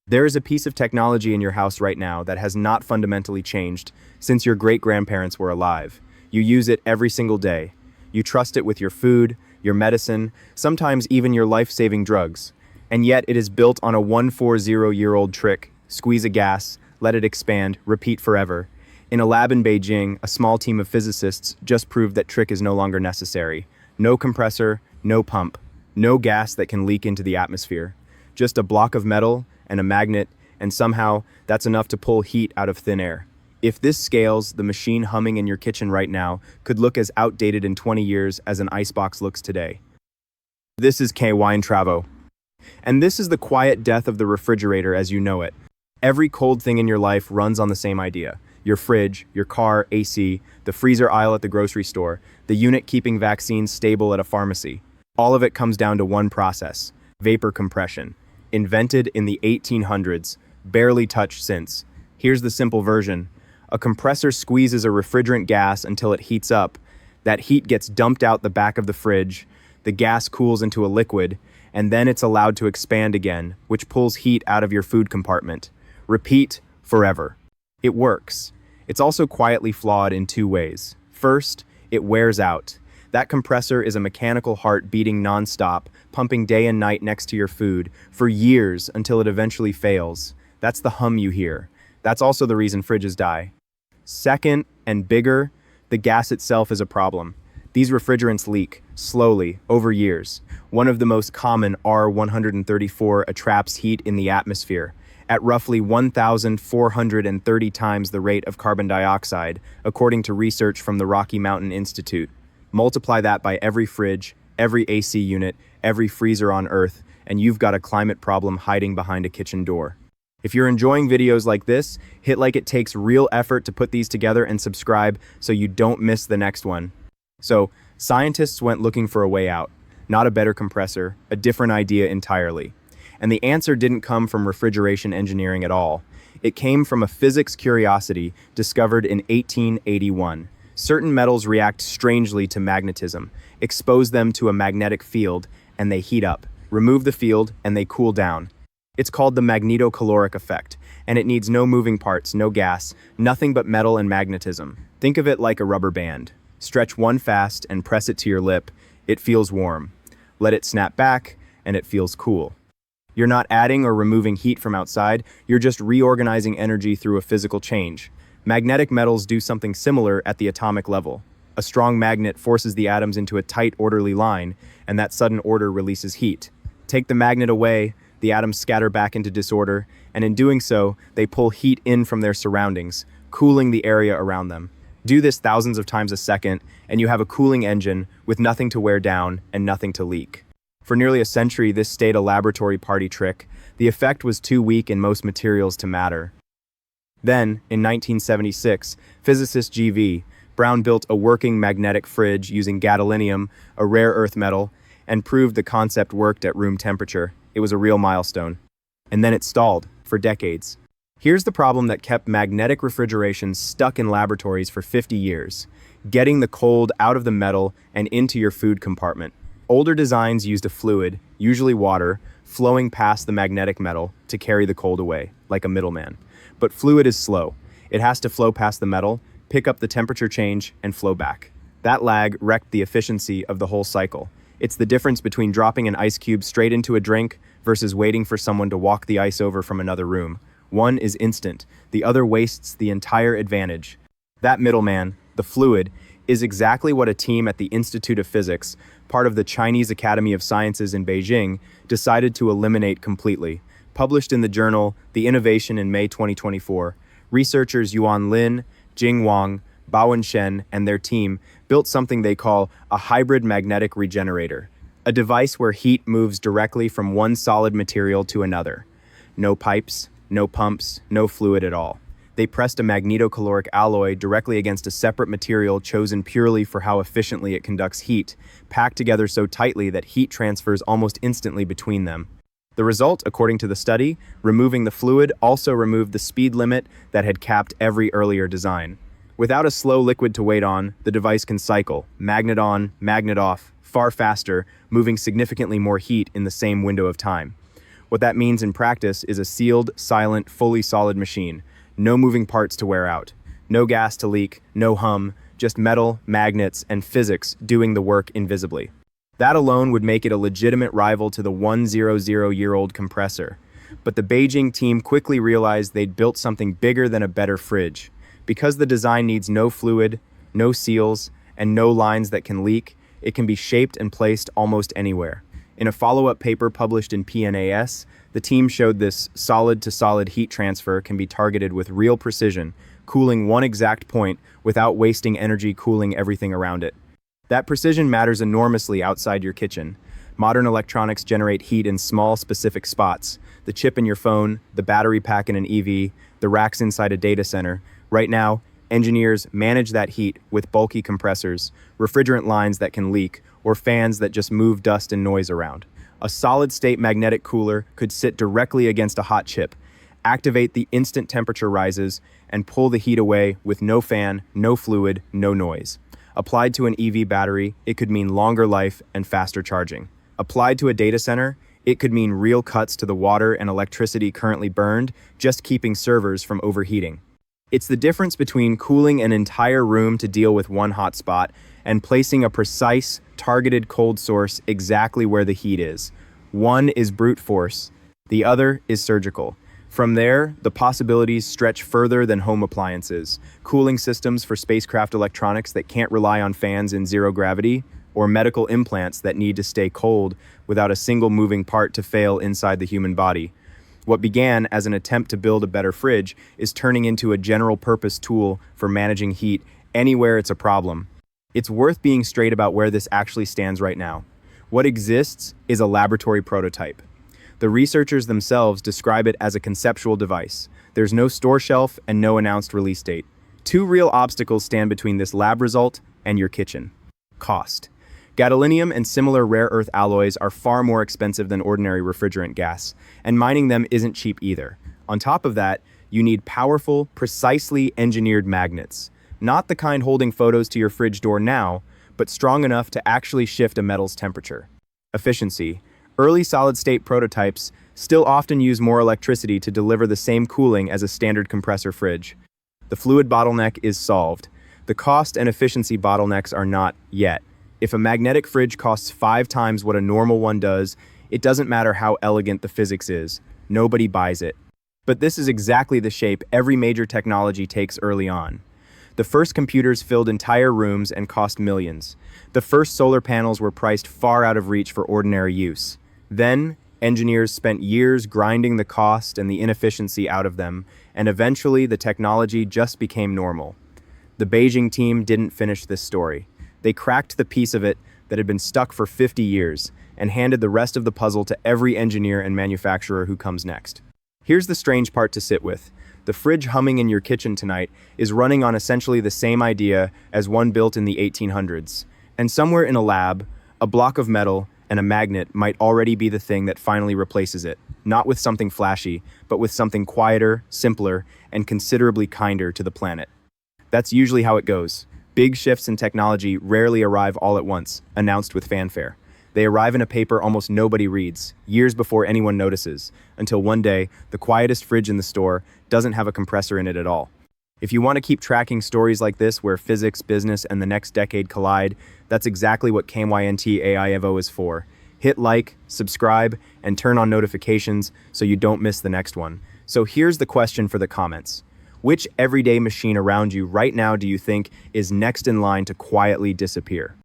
There is a piece of technology in your house right now that has not fundamentally changed since your great-grandparents were alive. You use it every single day. You trust it with your food, your medicine, sometimes even your life-saving drugs. And yet it is built on a 140-year-old trick: squeeze a gas, let it expand, repeat forever. In a lab in Beijing, a small team of physicists just proved that trick is no longer necessary. No compressor, no pump, no gas that can leak into the atmosphere. Just a block of metal and a magnet, and somehow that's enough to pull heat out of thin air. If this scales, the machine humming in your kitchen right now could look as outdated in 20 years as an icebox looks today. This is KYNTRAVO. And this is the quiet death of the refrigerator as you know it. Every cold thing in your life runs on the same idea. Your fridge, your car, AC, the freezer aisle at the grocery store, the unit keeping vaccines stable at a pharmacy. All of it comes down to one process: vapor compression. Invented in the 1800s, barely touched since. Here's the simple version. A compressor squeezes a refrigerant gas until it heats up. That heat gets dumped out the back of the fridge, the gas cools into a liquid, and then it's allowed to expand again, which pulls heat out of your food compartment. Repeat forever. It works. It's also quietly flawed in two ways. First, it wears out. That compressor is a mechanical heart beating non-stop, pumping day and night next to your food for years until it eventually fails. That's the hum you hear. That's also the reason fridges die. Second, and bigger, the gas itself is a problem. These refrigerants leak, slowly, over years. One of the most common, R-134, traps heat in the atmosphere at roughly 1,430 times the rate of carbon dioxide, according to research from the Rocky Mountain Institute. Multiply that by every fridge, every AC unit, every freezer on Earth, and you've got a climate problem hiding behind a kitchen door. If you're enjoying videos like this, hit like. It takes real effort to put these together, and subscribe so you don't miss the next one. So, scientists went looking for a way out. Not a better compressor, a different idea entirely. And the answer didn't come from refrigeration engineering at all. It came from a physics curiosity discovered in 1881. Certain metals react strangely to magnetism. Expose them to a magnetic field, and they heat up. Remove the field, and they cool down. It's called the magnetocaloric effect, and it needs no moving parts, no gas, nothing but metal and magnetism. Think of it like a rubber band. Stretch one fast and press it to your lip. It feels warm. Let it snap back, and it feels cool. You're not adding or removing heat from outside, you're just reorganizing energy through a physical change. Magnetic metals do something similar at the atomic level. A strong magnet forces the atoms into a tight, orderly line, and that sudden order releases heat. Take the magnet away, the atoms scatter back into disorder, and in doing so, they pull heat in from their surroundings, cooling the area around them. Do this thousands of times a second, and you have a cooling engine with nothing to wear down and nothing to leak. For nearly a century, this stayed a laboratory party trick. The effect was too weak in most materials to matter. Then, in 1976, physicist G.V. Brown built a working magnetic fridge using gadolinium, a rare earth metal, and proved the concept worked at room temperature. It was a real milestone. And then it stalled, for decades. Here's the problem that kept magnetic refrigeration stuck in laboratories for 50 years: getting the cold out of the metal and into your food compartment. Older designs used a fluid, usually water, flowing past the magnetic metal to carry the cold away, like a middleman. But fluid is slow. It has to flow past the metal, pick up the temperature change, and flow back. That lag wrecked the efficiency of the whole cycle. It's the difference between dropping an ice cube straight into a drink versus waiting for someone to walk the ice over from another room. One is instant, the other wastes the entire advantage. That middleman, the fluid, is exactly what a team at the Institute of Physics, part of the Chinese Academy of Sciences in Beijing, decided to eliminate completely. Published in the journal The Innovation in May 2024, researchers Yuan Lin, Jing Wang, Baowen Shen, and their team built something they call a hybrid magnetic regenerator, a device where heat moves directly from one solid material to another. No pipes, no pumps, no fluid at all. They pressed a magnetocaloric alloy directly against a separate material chosen purely for how efficiently it conducts heat, packed together so tightly that heat transfers almost instantly between them. The result, according to the study, removing the fluid also removed the speed limit that had capped every earlier design. Without a slow liquid to wait on, the device can cycle, magnet on, magnet off, far faster, moving significantly more heat in the same window of time. What that means in practice is a sealed, silent, fully solid machine. No moving parts to wear out. No gas to leak, no hum, just metal, magnets, and physics doing the work invisibly. That alone would make it a legitimate rival to the 100-year-old compressor. But the Beijing team quickly realized they'd built something bigger than a better fridge. Because the design needs no fluid, no seals, and no lines that can leak, it can be shaped and placed almost anywhere. In a follow-up paper published in PNAS, the team showed this solid-to-solid heat transfer can be targeted with real precision, cooling one exact point without wasting energy cooling everything around it. That precision matters enormously outside your kitchen. Modern electronics generate heat in small, specific spots. The chip in your phone, the battery pack in an EV, the racks inside a data center. Right now, engineers manage that heat with bulky compressors, refrigerant lines that can leak, or fans that just move dust and noise around. A solid-state magnetic cooler could sit directly against a hot chip, activate the instant temperature rises, and pull the heat away with no fan, no fluid, no noise. Applied to an EV battery, it could mean longer life and faster charging. Applied to a data center, it could mean real cuts to the water and electricity currently burned, just keeping servers from overheating. It's the difference between cooling an entire room to deal with one hot spot and placing a precise, targeted cold source exactly where the heat is. One is brute force, the other is surgical. From there, the possibilities stretch further than home appliances, cooling systems for spacecraft electronics that can't rely on fans in zero gravity, or medical implants that need to stay cold without a single moving part to fail inside the human body. What began as an attempt to build a better fridge is turning into a general-purpose tool for managing heat anywhere it's a problem. It's worth being straight about where this actually stands right now. What exists is a laboratory prototype. The researchers themselves describe it as a conceptual device. There's no store shelf and no announced release date. Two real obstacles stand between this lab result and your kitchen. Cost. Gadolinium and similar rare earth alloys are far more expensive than ordinary refrigerant gas, and mining them isn't cheap either. On top of that, you need powerful, precisely engineered magnets. Not the kind holding photos to your fridge door now, but strong enough to actually shift a metal's temperature. Efficiency. Early solid-state prototypes still often use more electricity to deliver the same cooling as a standard compressor fridge. The fluid bottleneck is solved. The cost and efficiency bottlenecks are not yet. If a magnetic fridge costs 5 times what a normal one does, it doesn't matter how elegant the physics is. Nobody buys it. But this is exactly the shape every major technology takes early on. The first computers filled entire rooms and cost millions. The first solar panels were priced far out of reach for ordinary use. Then, engineers spent years grinding the cost and the inefficiency out of them, and eventually the technology just became normal. The Beijing team didn't finish this story. They cracked the piece of it that had been stuck for 50 years and handed the rest of the puzzle to every engineer and manufacturer who comes next. Here's the strange part to sit with. The fridge humming in your kitchen tonight is running on essentially the same idea as one built in the 1800s. And somewhere in a lab, a block of metal and a magnet might already be the thing that finally replaces it, not with something flashy, but with something quieter, simpler, and considerably kinder to the planet. That's usually how it goes. Big shifts in technology rarely arrive all at once, announced with fanfare. They arrive in a paper almost nobody reads, years before anyone notices, until one day, the quietest fridge in the store doesn't have a compressor in it at all. If you want to keep tracking stories like this where physics, business, and the next decade collide, that's exactly what KYNTAVO is for. Hit like, subscribe, and turn on notifications so you don't miss the next one. So here's the question for the comments. Which everyday machine around you right now do you think is next in line to quietly disappear?